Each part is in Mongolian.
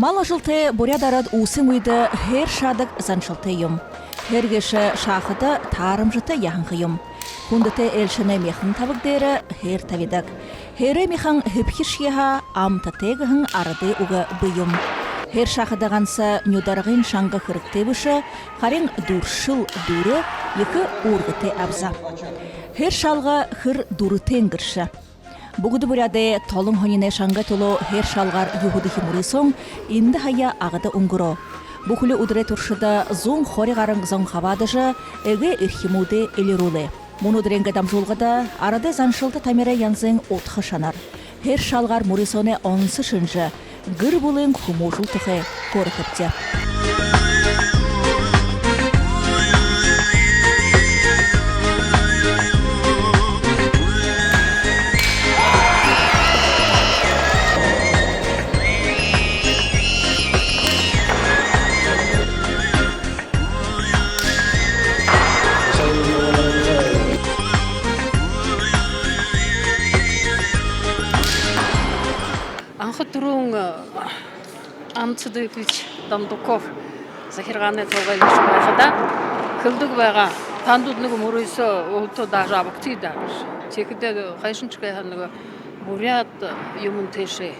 Мала жылты бурядарад усын уйды хер шадык заншылтыйым. Хергеші шахыды тарым жыты яхынхыйым. Хундыты элшіне мехын табыгдері хер тавидак. Хері механ хыпхиш еха амтатегіхін арады уғы бұйым. Хер шахыдағансы нюдарғын шаңғы хырыкты бұшы, харин дуршыл дуры екі урғыты абза. Хер шалға хыр дуры тенгірші. Бұғыды бұряды толың хонине шаңға толу хер шалғар юхуды химури соң, инді хая ағыды ұңғыро. Бұхылы ұдыры тұршыда зоң хориғарың зоң хавадыжы, әге үрхимуды элерулы. Мұны діренгі дамжолғыда арады заншылды тамері янзың отқы шанар. Хер шалғар мурисоне онсы шынжы, гір бұлың хумужыл тұхы көрікіпте. Анхытрун Амцыдыкович Дамдуков захирганы толгайлыш байхада кылдык байга тандудныгы мурыйсо ото да жабыкты да. Текде кайшынчыкай ханныгы бурят юмун теше.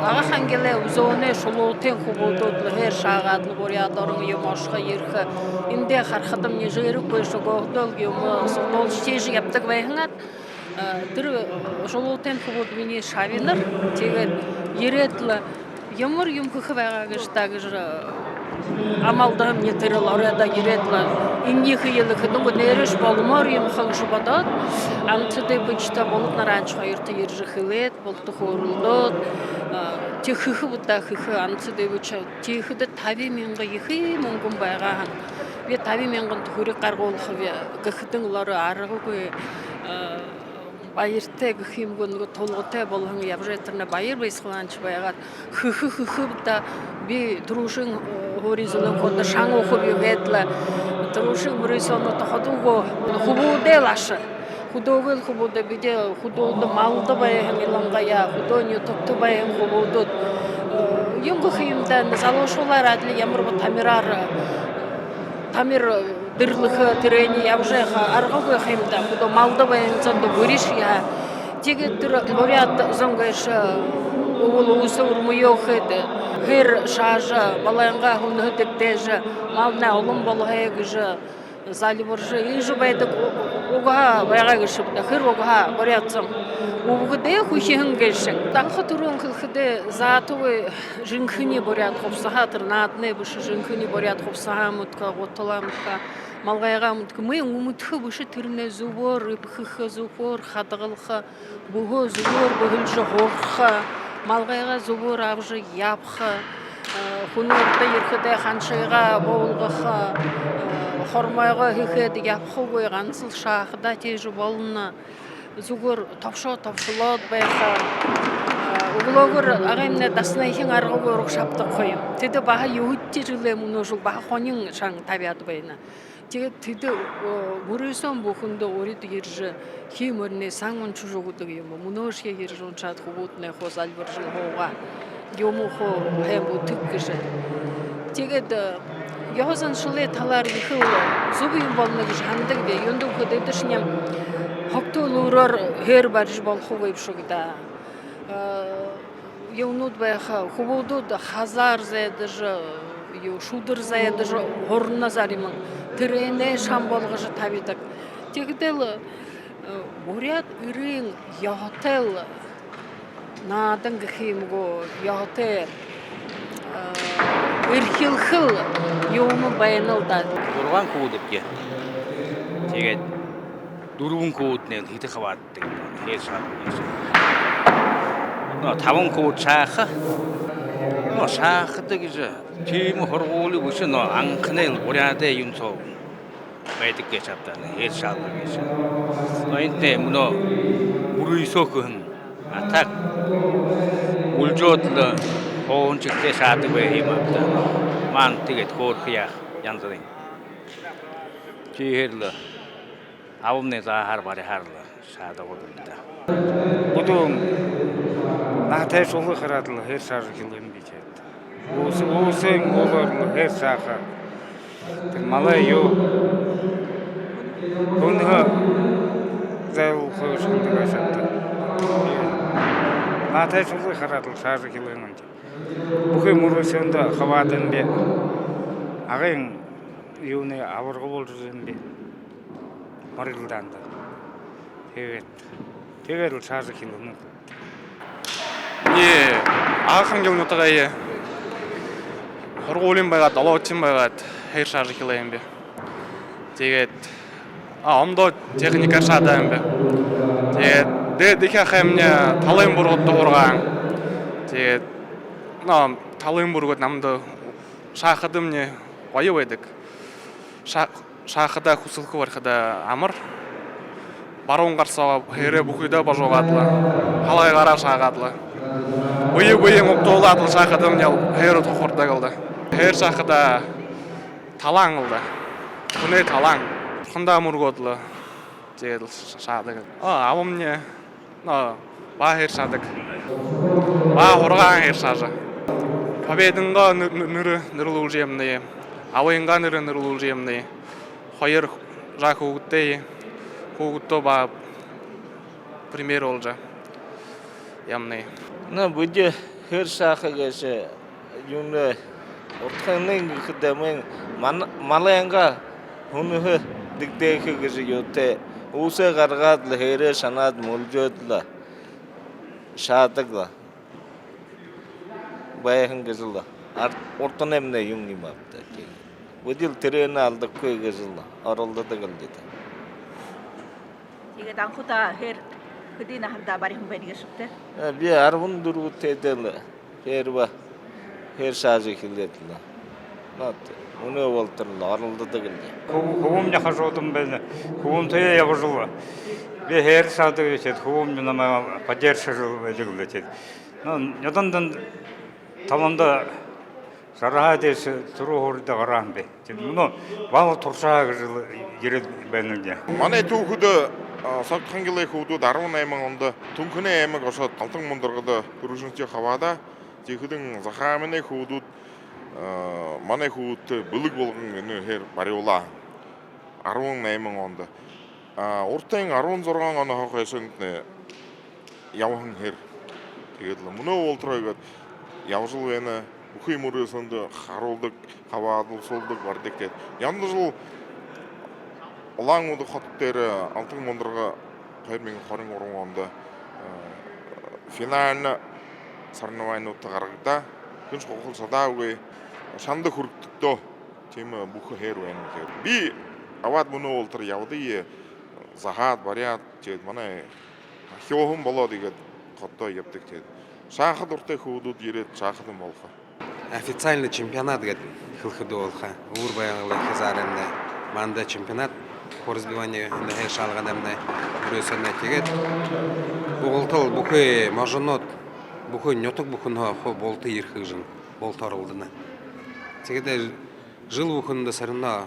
Ага хангеле узоне шолотен хубододлы хер шагадлы буряторын юмашка ерхи. Инде хархадым не жырык койшо гогдол юму солол штежи яптык байхыңат. Дыр жолотен хубод мини шавиныр, tegen еретлі юмыр юмкықы байғағыш тағыш амалдығым нетеріл орада еретлі иннихы елікі дүңгі неріш болымыр юмқығышы бадад, аңтыды бұчта болып наранчыға ерті ержі хилет, болты хорылдад, техіхі бұдда хихі аңтыды бұча техіді таби менгі ехі мүнгін байғағын. Ве таби менгін түхірі қарғолықы ве гіхідің ұлары арығы көй байырты гхимгонго толготе болгон ябжетырна байыр байсыланчы байгат хы да би друшин горизонтын кода шаң окуп югетла друшин мурисону тоходуго хубуде лашы худогыл хубуде биде худоду малды байын илангая худоню топту байын хубуду юнгы химдан залошулар адли ямырбы тамир дырлыхы тирени явжеха аргы химда худо малды байын цанды буриш я тегеттер бурят зонгайш улу усурмуёхыды хыр шажа баланга хунхыдыктежа мална улум болгайгыжы залиборжы ижу байдаг уга байгагышыпта хыр уга бурятсым угыде хухингешин тахы турун хылхыды затовы жинхыни бурят хопсахатыр надне бышы жинхыни бурят хопсахамутка готаламутка малгайгамутка мы умутхы бышы тирне зубор ипхы зубор хадгылхы бугы зубор бөгүлжы хорха малгайга зубор абжы япхы хунурда ерхыде ханшыйга болгыхы хормайга хихеди япхы койгансыл шахыда тежи болуна зугур топшылот байха углогур агаймне даснайхин аргы рухшапты койым теде баха юутти жиле муножул баха хонин шаң табиаты байна теге теде бурысон бухунда ориды ержи химөрне саңын чужугуды юм мунож ержи ончат хубутне хозалбыржыл хога юму хо хэмбу тыккыжы теге Йозан шуле талар ихы зубым болмагыш хандык бе юнду хөдөдөшнем хоктолурор хер барж болху вайпшугда юнуд байха хубудуд хазар зайдыж ю шудыр зайдыж хорна заримын тирене шам болгыжы табидак тегдел бурят үрин яготел надан гхимго яготе Ирхилхил юму байнылда. Дурван куудыпке. Тэгээд дөрвөн куудны хитэ хавааддаг. Хээшаа. Таван кууд шаах. Шаахдаг гэж тийм хоргуулыг өшөө анхны уряадаа юм цоо байдаг гэж авдаа. Хээшаа гэж. Энтэй мөнөө бүрийсөөхөн атак улжоодлоо ончигтэй шаадаг бай юм аа. Ман тэгээд хөөрхиа янзын. Чиhéрлэ авмны захар бари харлаа шаадаг удаа. Будун наатай шулгы хараадл хэр шаар хил юм бичээд. Усың олар her saha. Малай ю. Күнгі зәйл қойшындық ашатты. Натай шулы қаратыл шажы келгенін. Бүкей мұрысында қабадын бе. Ағайын юны авырғы бол жүрген бе. Марылданды. Тегер шажы келгенін. Не, ақын келін ұтыға е. Құрғы олен байғат, ала өтсен байғат, хейр шажы келейін бе. Тегет, омдо техника шадайын бе. Тегет, деке қаймне талайын бұрғытты ұрған. Тегет, талайын бұрғыт намды шақыдым не ойы ойдық. Шақыда құсылқы барқыда амыр. Баруын қарсаға хейре бұқыда бажоғадылы. Халай қара шағадылы. Бұйы мұқтоғладыл шақыдым не хейре тұқырда қылды. Хейр шақыда талаң қылды. Күне талаң. Тұрқында мұрғодылы. Деділ шадық. Абым не ба хейр шадық. Ба ұрған хейр шажы. Победінға нұрылу жемді. Ауынға нұрылу жемді. Хойыр жақ ұғытты. Құғытты ба пример олжа. Ямны. Бұды хер шақы кәші юны ұртқанның күдемін малайынға хүнығы дікдегі кәші йоты ұсы қарғадылы хері шанад мүлжөділі шадығылы байықын кәшілі ұртын әміне юңги мапты. Бұдыл түрені алдық көй кәшілі арылды дығыл деді. Егер даңқұта хер кедина харда барихын байдыға шықты? Би арвын дұрғы теділі хер шажы келдетілі. Уны олтырлы арылды дығылды. Хуум не хожодым бәлі. Хуум тойя явыжылы. Би хер шады өтеді. Хуум менама поддержка жылы өтігілі өтеді. Недандан таланда жараға десі тұру хорды қарағын бе. Мұны балы тұршаға жылы еред бәлінде. Мане туғыды сақтқан келей худу дарвын айман онда түнкіне айман қошат алтын мұндырғыда күрішінше қавада текідің зақамыне худуд мане худты бұлық болғын өні хер бариола арвын айман онда ортайын арвын зорған аны қақайсын яуын хер тегеділі мұны олтырайгат яужыл вені бұқи мұрысынды қарылдық қавадыл солдық бардық дед янды жыл Олаң ұды қаттері алтын мұндырға қайырмен қарың орынғанды финалына сарнавайны ұтты қарғыда күнш қоқыл сада өй шанды күріктікті темі бұқы хер өйін кер. Би ават мұны олтыр яуды е зағат, бариат дед, мана хеоғым бола дегет қатта ептік дед. Шақыд ұрты құудуд ерет шақыдым болға. Официальный чемпионат гад хылхыды олха. Урбаялы хизарында манда чемпионат по разбиванию на шалған әміне үресіне тегет. Бұғылтыл бұқы мажынот, бұқы нетік бұқынға болты ерхі жын, болты арылдыны. Тегеде жыл бұқынды сарына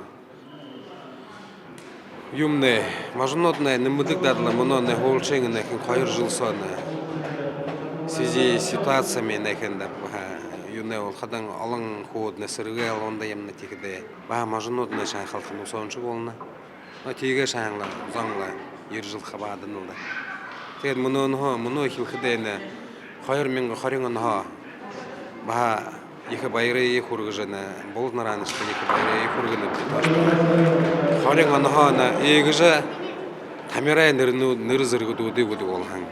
юмны мажынотны нымыдық дадылы мұны не холшеңіне қайыр жыл соны. В связи с ситуациями нәкенді юны ол қадан алың қуыдны сырғы алғанда емні тегеде. Ба мажынотны шаң қалқын ұсауыншы болына. Теге шаңла, ұзаңла, ер жыл қабадын ұлды. Тегед мұны хилхідейні қайыр менгі қарыңын ба екі байыры ек ұрғы жаны, болдың аранышты екі байыры ек ұрғыны бұлташты. Қарыңын егі жа тамирай ныр зырғы дуды бұды олған.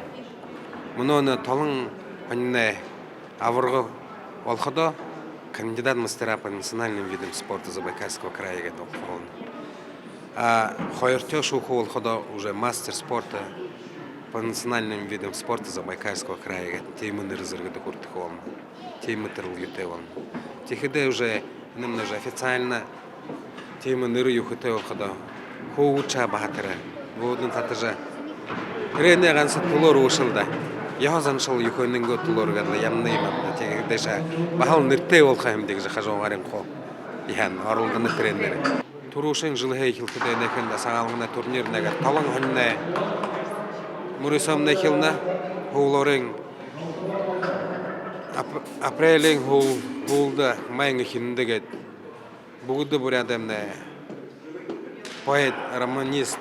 Мұны талың авырғы олқыды кандидат мастера по национальным видам спорта Забайкальского края гадал холон. Хойртё шуху олхода уже мастер спорта по национальным видам спорта Забайкальского края. Теймы нырзыргы куртхом, теймы тырлгютевон. Тихиде уже немножко официально теймы ныры юхте олхода. Хоуча бахатыра. Водын татыжа. Рене гансат пулор ушылда. Яхазан шыл юхөннүнгө тулор гадла ямныймам. Тегедеша бахал нырте олхайм дегже хажоңарын хо. Ян арылганы тренери. Турушин жылы хейхилкіде некенде саңалғына турнирнеге талың хөнне мұрысам некелна хоулорың апрелин hulda mayın içinde get. Bugüde bir adamla poet, romanist,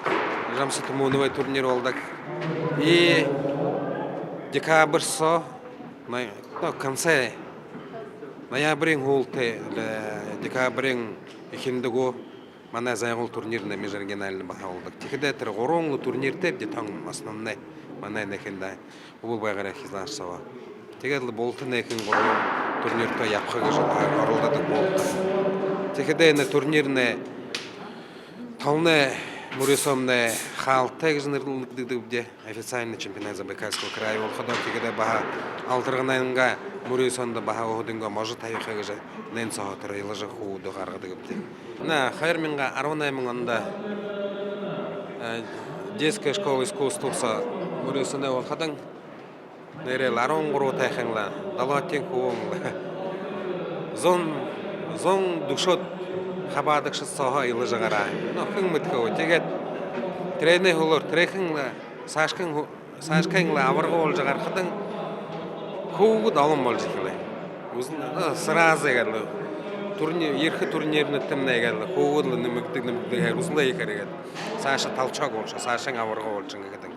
Ramsat Monovay turnir oldak. И декабрьсо, конце ноябрин hulte, декабрин içinde mana zaygul турнирне межрегиональный баха oldak. Тихде тер горонлы турнирте де таң основной mana nekende бул байгара хизлашсава. Тегедле болтын экен горон турнирте япкыгы арылдадык болду. Тихде на турнирне талне Мурисомне халты гзнерлдыгде официальный чемпионат Забайкальского края ол ходок тигеде баха алтыргынайынга Мурисонда баха охдынга может тайхыгы же нен сахатыры илыжы худу гаргыдыгде. На хайрминга арванаймын анда детская школа искусства Мурисонда ол ходың нере ларон гуру тайхыңла далатен хуңла зон душот хабадык шыссаға илы жағара. Күн мүткі тегет трейне олар трейхіңлі сашкыңлы авырғы ол жағар қыдың көугі далым бол жекілі. Сыразы егерлі. Ерхі турнирні тімні егерлі. Көуғыдлы німіктік егер ұзылы екер егер. Сашы талчақ олшы, сашың авырғы олшың егедің.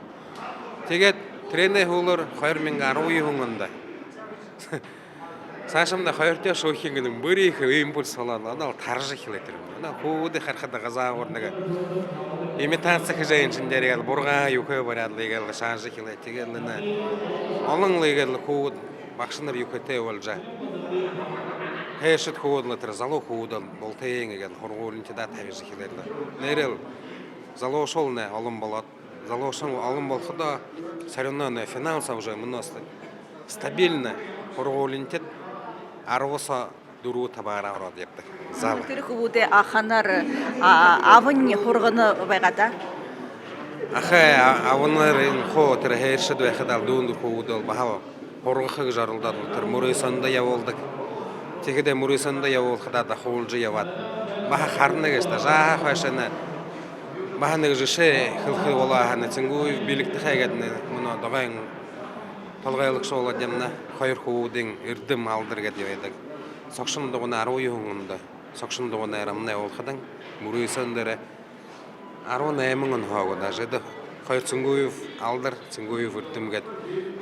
Тегет трейне олар қайырменгі аруы ғыңында. Сашамда хайртя шохингның бөрейхі импульс алады, адал таржы хилетір. Көуді қарқыда ғаза орныға. Имитация жайыншын дәрегел, бұрға юқы барады егелі, шанжы хилет егеліні. Алыңлы егелі көуді бақшыныр юқыте олжа. Хешіт көудлы зало көуді болтайын егелі, құрғолынты да тәвежі хилетлі. Нерел зало шолны алым болады. Зало шол алым болқыда соревнование финанса уже мұнысты. Стабильно құрғолынты арвоса дуру табара орады епті. Зал. Түрік ұбуды ақанар авын хорғыны байғада? Ахай авынларын қо түрі хейшіді әқідал дуынды қоуды бағау хорғықы жарылдады. Түр Мурисонда яволдық. Тегеде Мурисонда яволқыда да қолжы явады. Баға қарны кешті. Жаға қойшыны. Бағаны жышы қылқы олағаны. Цingуй билікті қайгадыны. Мұны доғайын толғайлық шоула демна қайыр қоудың үрдім алдырға дейдік. Соқшындығына аруы ғыңында. Соқшындығына әрамына олқыдың. Мурисондары аруын әміңін хоғыда. Жеді қайыр Цingуев алдыр, Цingуев үрдім кәд.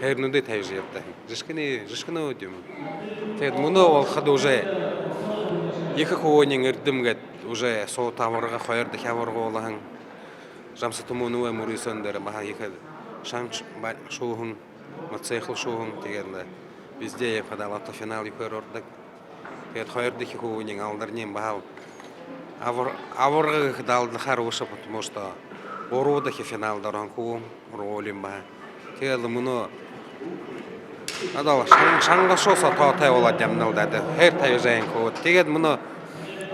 Әрнуді тәйжі епті. Жышқыны өдім. Тәд мұны олқыды уже екі қоуының үрдім кәд. Уже соу тавырға қайырды қавырға олағын. Жамсыты мұнуы Мурисондары маға екі шанч шоуғын. Мацехл шоуғын тегерлі. Бізде епқада лапта финал юқыр ордық. Тегет қойырдық екуінен алдырнен бағал. Авырғы қыдалды қар ұшып, потому что орудық финалдар қуым, ролим баға. Тегерлі мұны адал шаңға шоса таутай олады демнілдады. Хер тәйі жайын қуыд. Тегет мұны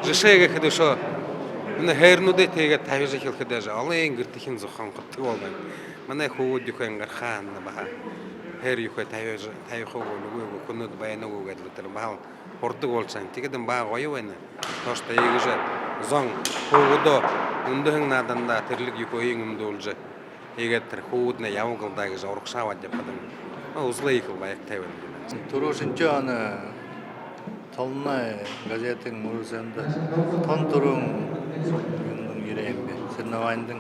жышайғы қыды шо. Мұны хернуды тегет тәйі жекіл қыды жа. Алайын күртіхін зұққан құтты болған. Мұны қуыд юқайынғар қанны баға. Her yukarı tayı kovuğu kunud bayana kovuğu bahal hortuk olsan tikeden bağ koyu oyna toşta yegije zong kovuğu undahın nadanda terlik yukarı yengimde olca yegettir kovuğuna yavgıldagi zoruksa var yapmadım uzla yıkıl bayak tayvan Turuşunca anı talına gazetin murusunda ton turun yüreğim sen navayındın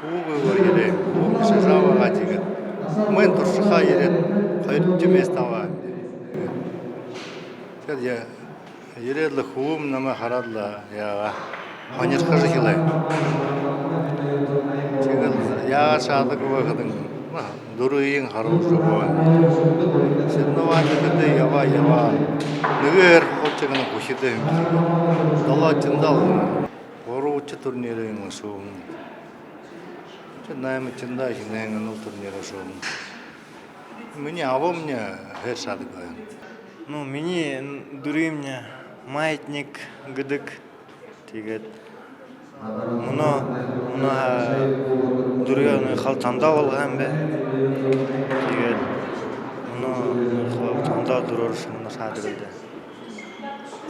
kovuğu var yüreğim kovuğu şaşava gacıgı Мен туршыға ерет, қайрып жемес тава. Ередлі хуым нама харадлы, яға ханерқа жықылай. Яға шадық уақыдың, дұрыйын қараушы болған. Сен навайды күнде ява, нүгі әр қолчығының құшыды. Дала жындал, оручы турнирінің шуым. Наем чында жинен ул турнира шоу. Мне авомня хершады гоян. Ну, мені дурымня маятник гыдык тегет. Муна дурыяны халтанда алган бе. Тегет. Муна халтанда дурыш муна садырды.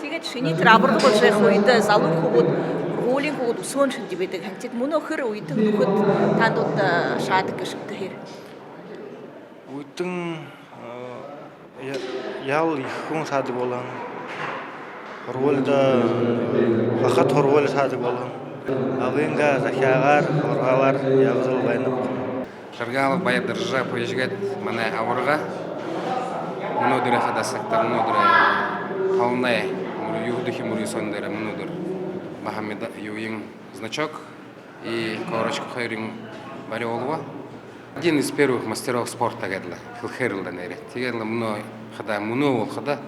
Тегет шини трабырды болжай қойды, залу қуғыд, ролин қуғыд, усын шынды беді. Хәмтет мұны қыр ойдың нұғыд тандылды шады кішікті хер. Уйттың ял хүн саадаг болон хорволда хахат хорвол саадаг болон авенга захиагар хоргавар явзал байна. Шаргалов баяр держа поезжает мене аварга. Мнодыра хадасакта, мнодыра полная, юдухи мурисондера, мнодыр Мохаммеда юин значок и корочка хайрин Бариолова. Один из первых мастеров спорта гадла, Хилхерлда нере. Тигадла мной хада мунул хада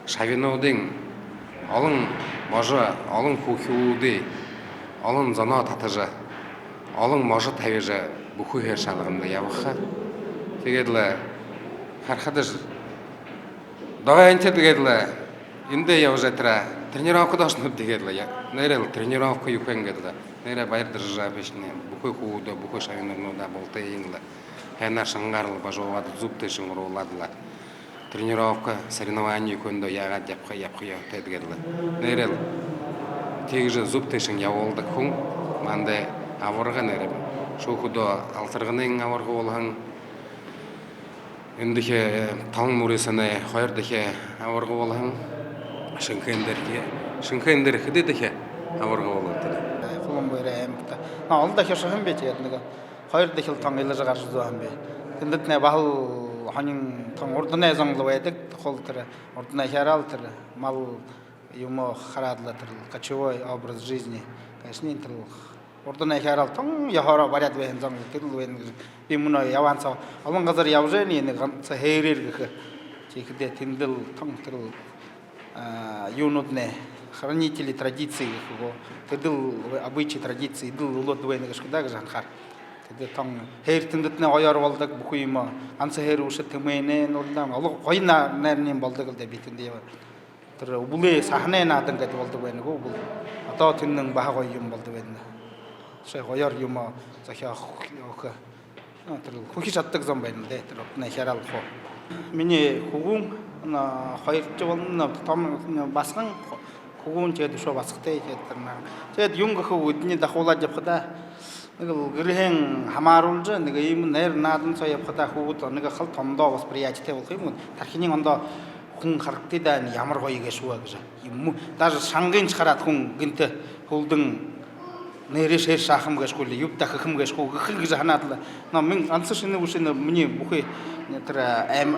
шавиноудин, алын мажа, алын хухиуды, алын зана татажа, алын мажа тавежа буху хершалыгында явыха. Тигадла хархадаж давай антет гадла инде явжатра тренировка должна дегадла я. Нере тренировка юхэн гадла. Нере байр держа бешне буху худа буху шавинорнуда болтейнгла. Хена шангарл бажовад зубты шыңруладла. Тренировка, соревнования көндө ягат япха тедгерла. Нерел тегже зубтешин яволда кун манде аварга нерем. Шухудо алтыргының аварга болған эндихе таң муресіне хайырдихе аварга болған шынкендер хидедихе аварга болған. Фулон бойра эмпта. Алда хешахым бетеднега. Хайырдихил таңгылы жагаржызуам бе. Тендетне бахыл ханин там ордына заңлывайдык холтыры ордына яралтыр мал юмо харадлатыр кочевой образ жизни конечно интер ордына ярал там яхара барят вен заңлы тырлвен бимуно яванса алын газар явжени не ганца хейрерге чекде тиндил там тырл юнутне хранители традиций го тыдыл обычаи традиции дыл лодвен гашкдаг жанхар там хейтиндетне аяр болдық бүкүйма анса хер ушы тмене нолдан алып койна нернен болдық деп битинде тыр буле сахне надын деп болду бен го бул ата тиннен бага койым болду бен шей аяр юма захя ока тыр хухи жаттык зам бен де тыр на херал хо мини хугун на хайрчы болна там баскан хугун чеди шо баскте тырна чед юнга ху дни дахола деп хада гэрхэн хамааруулж нэг юм нэр наадан цаа явахта хүүд нэг хал томдоо восприятие болох юм тархины ондоо хүн харагддаг даа ямар гоё гэж шүү гэж юм даже сангийн хараад хүн гинт хөлдөн нэрээс хэр шахам гэж хүлээ юв дахихм гэж хүү гэх гэж ханаадлаа но мен анц шинэ үшинэ миний бүхий тэр аим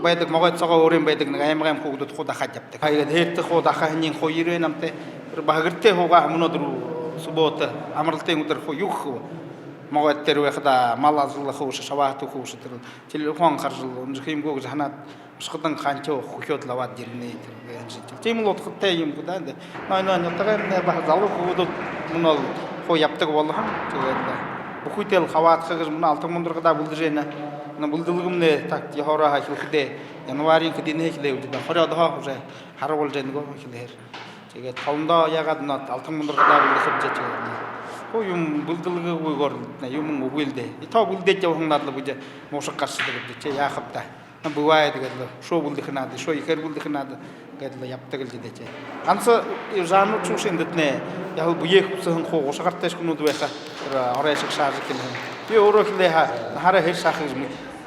байдаг могой цагаа өөрийн байдаг нэг аймаг хүүхдүүд хуу дахаад явдаг хаяад хэрдэх хуу дахаа хинийн хуу 90 намтай тэр багэртэй хууга өмнөд рүү суббота амралтын өдөр хуу юх могот тэр байхада мал азлах хуу шаваат хуу тэр телефон харжил өнжих юм гоо гэж ханаад усгадан ханчоо хөхөд лаваад ирнэ тэр тийм л утгатай юм да наа нутгаар бах залуу хуудууд мөн хуу явдаг болгоом тэгээд бүхүйтэл хаваатхаг мөн алтан мундрагада бүлдэжэна бүлдэлгэмнэ так яхора хахилхдэ январын хэдинэ хэлээ үдэ хорёдоо уже харуулж янгоо хэлээр тэгээд тавндаа ягаад нот алтан мундрагада бүлдэхэж хөө юм бүлдэлгүйгээр юм үгэлдэ итаа бүлдэж явах надад бүж муушиг гарсдаг гэдэг чи яахавта бывает гэдэг шоо бүлдэх надад шоо ихэр бүлдэх надад гэдэг явдаг л гэдэг чи ганц жану чушиндэтнэ яг бүех сэн хоо ушгартайш хүнүүд байха орой шиг шаажиг гэнэ би өөрөө хэлээ хараа хэр шаах гэж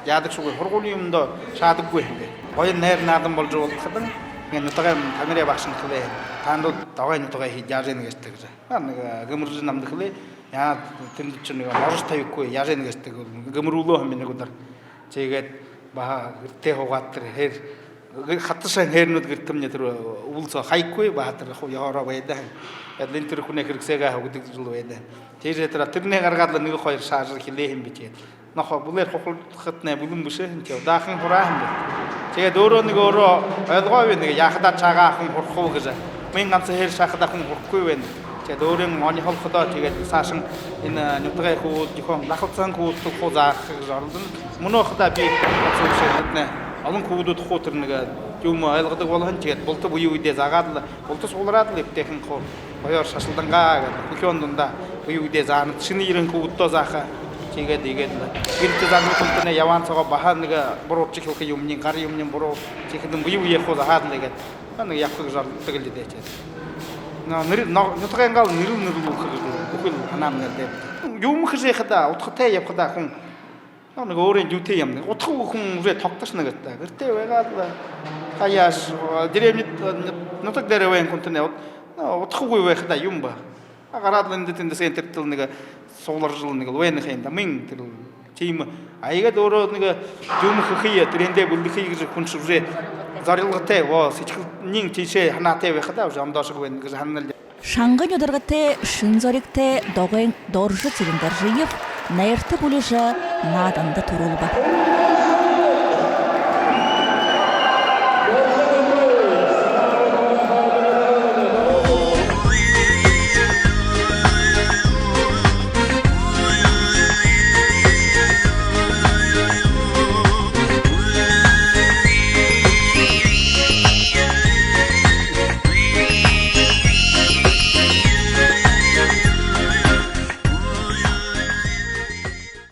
яадаг шүүг хургууны юмдоо шаадаггүй юм бэ гоё нэр наадан болж болоход нутгаар тамираа багшин хэлээ таанд давай нутгаа хийж яаж яах гэж гэж нэг гэмэрж намд хэлээ яа тэнд чинь нэг морж тавихгүй яаж яах гэж гэмрүүлөө юм нэг өдөр тэгээд баа гэртээ хугаад тэр хэр хатсан хэрнүүд гэртэмнэ тэр өвлцө хайхгүй баа тэр яороо байдаг эдлэн тэр хүнээ хэрэгсээгээ хөгдөг жил байдаг тэрнээ гаргаад нэг хоёр шааж хэлээ юм бичээ нохо бүлэр хохолдохтнэ бүлэн бүшээ даахын хураа юм тэгээд өөрөө нэг ойлгоо нэг яхада чагаа хүн хурахгүй гэж мен ганц хэр шахада хүн хурахгүй байна тэгээд өөрөө моны холходоо тэгээд цаашин энэ нутгаа хүү жихон лахалцан хүү хуу заах гэж орлон мөнөөхдө би зөвшөөрлөднэ олон хүүдүүд хуу тэр нэг юм ойлгодог болгон тэгээд болто буюу үедээ заагаад болто суулраад л эвтэйхэн хуу хоёр шашилдангаа гэдэг хөхөн дундаа буюу үедээ заанад шинэ ирэн хүүдөө зааха тэгээд гэртээ загнуултны яваан цагаа баха нэг буруучих хөх юмны гар юмны буруу чихэн буюу яах вэ хаад нэг нэг явах гэж ордог л дээ чад нутгаа ингээл нэрүүл бүхэл ханаам нэрдээ юм хэжээ хада утгатай явхада хүн 나 오랜 유태염 어떻게 공 우리 덕다시는 거다 그때 왜 가다 하야스 드레미 너딱 데려와인 콘테네 어떻게 왜 하다 юм바 아가라든데 텐데 센터들 내가 소울을 내가 왜 내가 밍들 지금 아이가 도로 내가 좀 그게 트렌데 불리 그게 콘수제 자릴때 와 시닝 티셰 하나테 왜 하다 잠다서 왜 그 하늘 Шаңғы нөдіргіте шынзорикте доғайын доржы цилиндер жиып, найырты бұлыжы наданды тұрулы бар.